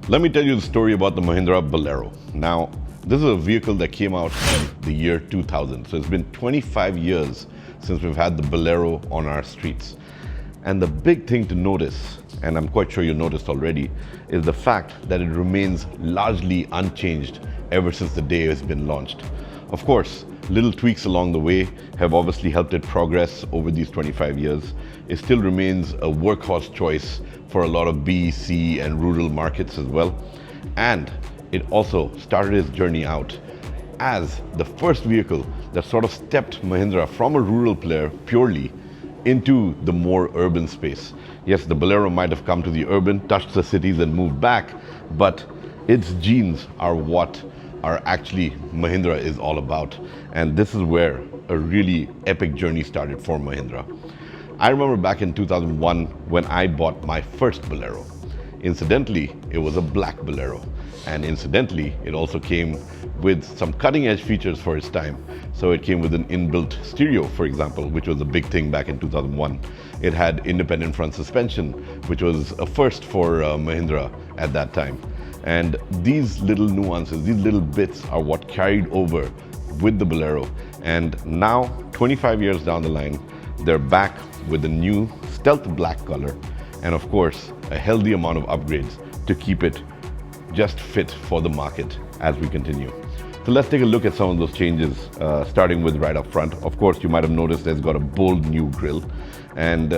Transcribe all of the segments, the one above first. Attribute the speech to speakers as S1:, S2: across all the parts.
S1: Let me tell you the story about the Mahindra Bolero. Now, this is a vehicle that came out in the year 2000. So it's been 25 years since we've had the Bolero on our streets. And the big thing to notice, and I'm quite sure you noticed already, is the fact that it remains largely unchanged ever since the day it's been launched. Of course, little tweaks along the way have obviously helped it progress over these 25 years. It still remains a workhorse choice for a lot of B, C, and rural markets as well. And it also started its journey out as the first vehicle that sort of stepped Mahindra from a rural player purely into the more urban space. Yes, the Bolero might have come to the urban, touched the cities and moved back, but its genes are what are actually Mahindra is all about. And this is where a really epic journey started for Mahindra. I remember back in 2001 when I bought my first Bolero. Incidentally, it was a black Bolero. And incidentally, it also came with some cutting edge features for its time. So it came with an inbuilt stereo, for example, which was a big thing back in 2001. It had independent front suspension, which was a first for Mahindra at that time. And these little nuances, these little bits are what carried over with the Bolero. And now, 25 years down the line, they're back with a new stealth black color. And of course, a healthy amount of upgrades to keep it just fit for the market as we continue. So let's take a look at some of those changes, starting with right up front. Of course, you might have noticed it's got a bold new grille, and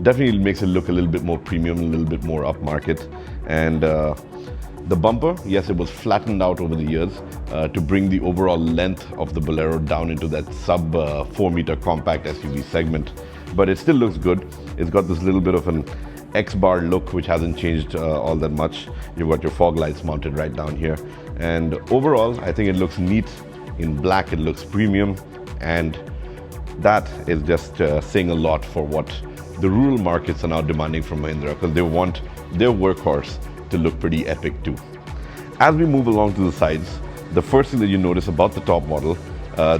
S1: definitely makes it look a little bit more premium, a little bit more upmarket. And the bumper, yes, it was flattened out over the years to bring the overall length of the Bolero down into that sub 4-meter compact SUV segment, but it still looks good. It's got this little bit of an X-bar look, which hasn't changed all that much. You've got your fog lights mounted right down here. And overall, I think it looks neat. In black, it looks premium. And that is just saying a lot for what the rural markets are now demanding from Mahindra, because they want their workhorse to look pretty epic too. As we move along to the sides, the first thing that you notice about the top model,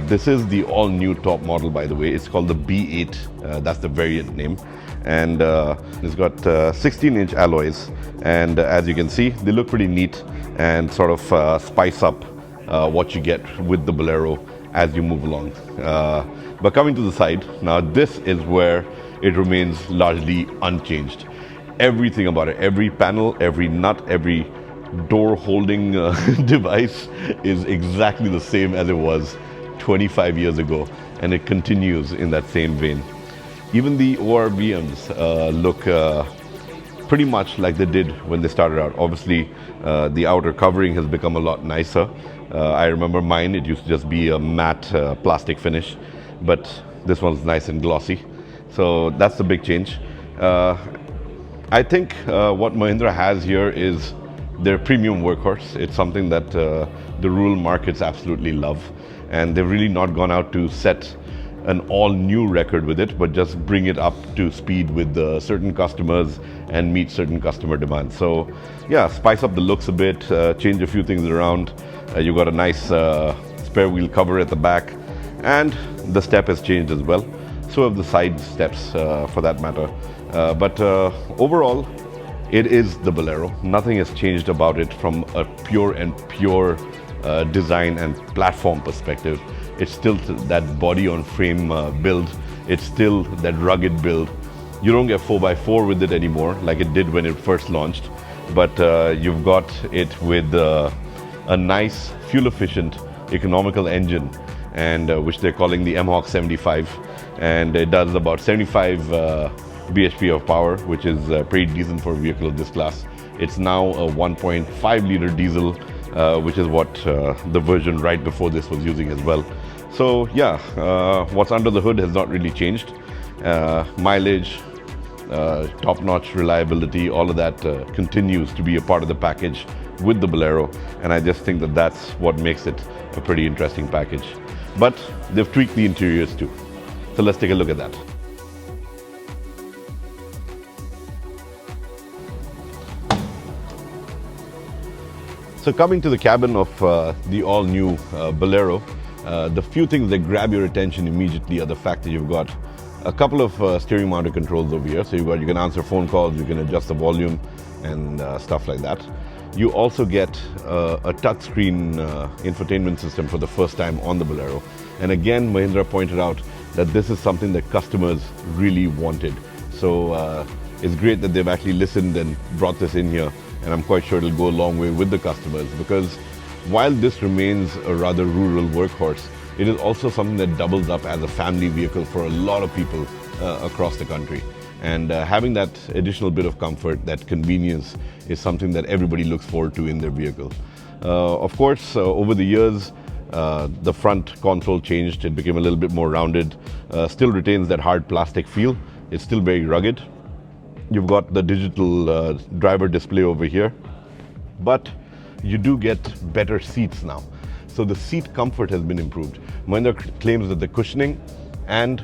S1: this is the all-new top model, by the way. It's called the B8. That's the variant name. And it's got 16-inch alloys, and as you can see, they look pretty neat and sort of spice up what you get with the Bolero as you move along. But coming to the side, now this is where it remains largely unchanged. Everything about it, every panel, every nut, every door holding device is exactly the same as it was 25 years ago, and it continues in that same vein. Even the ORVMs look pretty much like they did when they started out. Obviously, the outer covering has become a lot nicer. I remember mine, it used to just be a matte plastic finish, but this one's nice and glossy. So that's the big change. I think what Mahindra has here is their premium workhorse. It's something that the rural markets absolutely love. And they've really not gone out to set an all-new record with it, but just bring it up to speed with certain customers and meet certain customer demands. So yeah, spice up the looks a bit, change a few things around. You've got a nice spare wheel cover at the back, and the step has changed as well. So have the side steps for that matter. But overall, it is the Bolero. Nothing has changed about it from a pure design and platform perspective. It's still that body on frame build. It's still that rugged build. You don't get 4x4 with it anymore like it did when it first launched, but you've got it with a nice fuel efficient economical engine, and which they're calling the MHawk 75, and it does about 75 bhp of power, which is pretty decent for a vehicle of this class. It's now a 1.5 liter diesel, which is what the version right before this was using as well. So yeah, what's under the hood has not really changed. Mileage, top-notch reliability, all of that continues to be a part of the package with the Bolero, and I just think that that's what makes it a pretty interesting package. But they've tweaked the interiors too. So let's take a look at that. So coming to the cabin of the all-new Bolero, the few things that grab your attention immediately are the fact that you've got a couple of steering mounted controls over here. So you can answer phone calls, you can adjust the volume and stuff like that. You also get a touchscreen infotainment system for the first time on the Bolero. And again, Mahindra pointed out that this is something that customers really wanted. So it's great that they've actually listened and brought this in here. And I'm quite sure it'll go a long way with the customers, because while this remains a rather rural workhorse, it is also something that doubles up as a family vehicle for a lot of people across the country. And having that additional bit of comfort, that convenience, is something that everybody looks forward to in their vehicle. Of course, over the years, the front console changed. It became a little bit more rounded. Still retains that hard plastic feel. It's still very rugged. You've got the digital driver display over here, but you do get better seats now. So the seat comfort has been improved. Mahindra claims that the cushioning and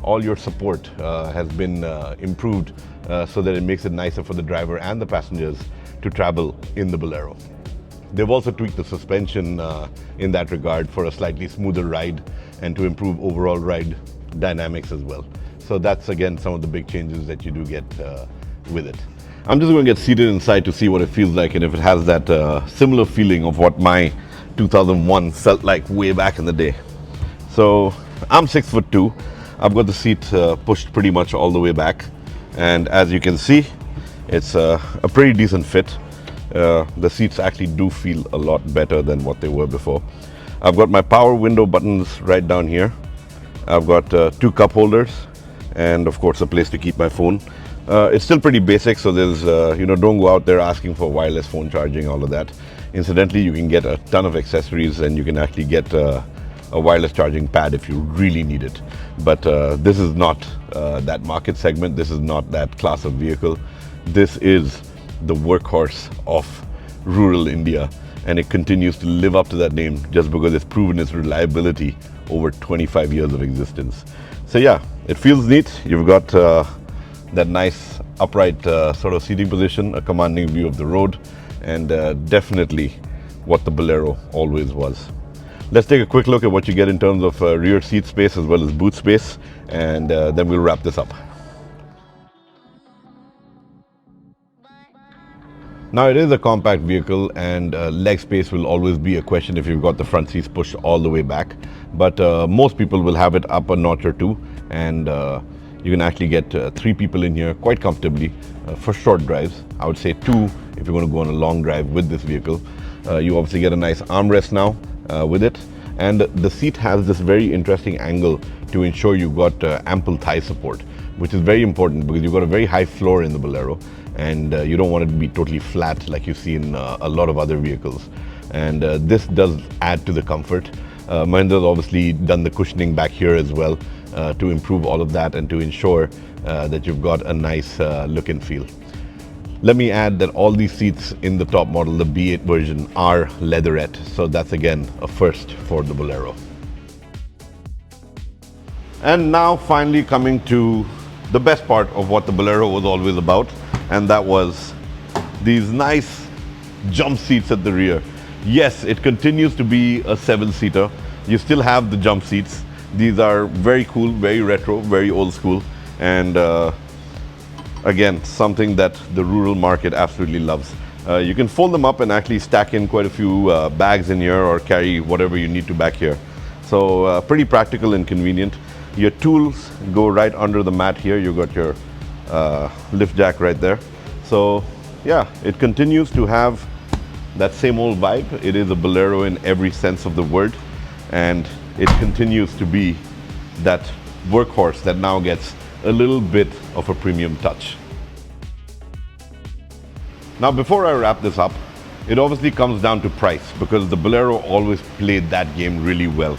S1: all your support has been improved so that it makes it nicer for the driver and the passengers to travel in the Bolero. They've also tweaked the suspension in that regard for a slightly smoother ride and to improve overall ride dynamics as well. So that's again some of the big changes that you do get with it. I'm just going to get seated inside to see what it feels like and if it has that similar feeling of what my 2001 felt like way back in the day. So I'm 6'2". I've got the seat pushed pretty much all the way back, and as you can see, it's a pretty decent fit. The seats actually do feel a lot better than what they were before. I've got my power window buttons right down here. I've got 2 cup holders and of course a place to keep my phone. It's still pretty basic, so there's don't go out there asking for wireless phone charging, all of that. Incidentally, you can get a ton of accessories and you can actually get a wireless charging pad if you really need it. But this is not that market segment. This is not that class of vehicle. This is the workhorse of rural India, and it continues to live up to that name just because it's proven its reliability over 25 years of existence. So yeah, it feels neat. You've got that nice upright sort of seating position, a commanding view of the road, and definitely what the Bolero always was. Let's take a quick look at what you get in terms of rear seat space as well as boot space, and then we'll wrap this up. Now, it is a compact vehicle, and leg space will always be a question if you've got the front seats pushed all the way back. But most people will have it up a notch or two, and you can actually get 3 people in here quite comfortably for short drives. I would say 2 if you're going to go on a long drive with this vehicle. You obviously get a nice armrest now with it, and the seat has this very interesting angle to ensure you've got ample thigh support, which is very important because you've got a very high floor in the Bolero, and you don't want it to be totally flat like you see in a lot of other vehicles. And this does add to the comfort. Mahindra's obviously done the cushioning back here as well to improve all of that and to ensure that you've got a nice look and feel. Let me add that all these seats in the top model, the B8 version, are leatherette. So that's again a first for the Bolero. And now finally coming to the best part of what the Bolero was always about, and that was these nice jump seats at the rear. Yes, it continues to be a 7-seater. You still have the jump seats. These are very cool, very retro, very old school, and again, something that the rural market absolutely loves. You can fold them up and actually stack in quite a few bags in here or carry whatever you need to back here. So pretty practical and convenient. Your tools go right under the mat here. You've got your lift jack right there. So yeah, it continues to have that same old vibe. It is a Bolero in every sense of the word, and it continues to be that workhorse that now gets a little bit of a premium touch. Now, before I wrap this up, it obviously comes down to price, because the Bolero always played that game really well.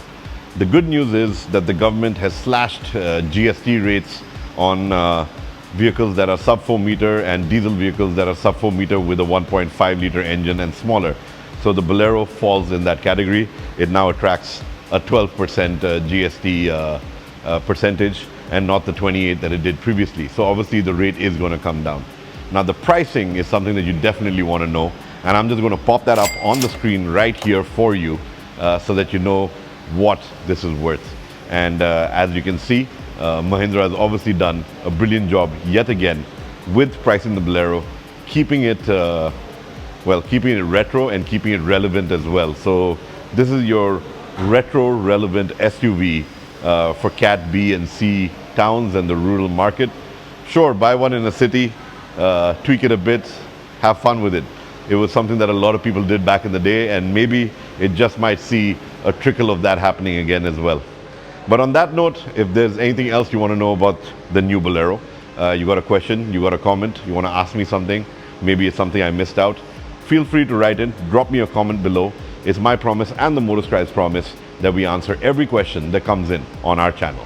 S1: The good news is that the government has slashed GST rates on vehicles that are sub 4 meter and diesel vehicles that are sub 4 meter with a 1.5 liter engine and smaller. So the Bolero falls in that category. It now attracts a 12% GST percentage and not the 28 that it did previously. So obviously the rate is going to come down. Now the pricing is something that you definitely want to know, and I'm just going to pop that up on the screen right here for you so that you know what this is worth. And as you can see, Mahindra has obviously done a brilliant job yet again with pricing the Bolero, keeping it well, keeping it retro and keeping it relevant as well. So this is your retro relevant SUV for Cat B and C towns and the rural market. Sure, buy one in a city, tweak it a bit, have fun with it. It was something that a lot of people did back in the day, and maybe it just might see a trickle of that happening again as well. But on that note, if there's anything else you want to know about the new Bolero, you got a question, you got a comment, you want to ask me something, maybe it's something I missed out, feel free to write in, drop me a comment below. It's my promise and the MOTORSCRIBES promise that we answer every question that comes in on our channel.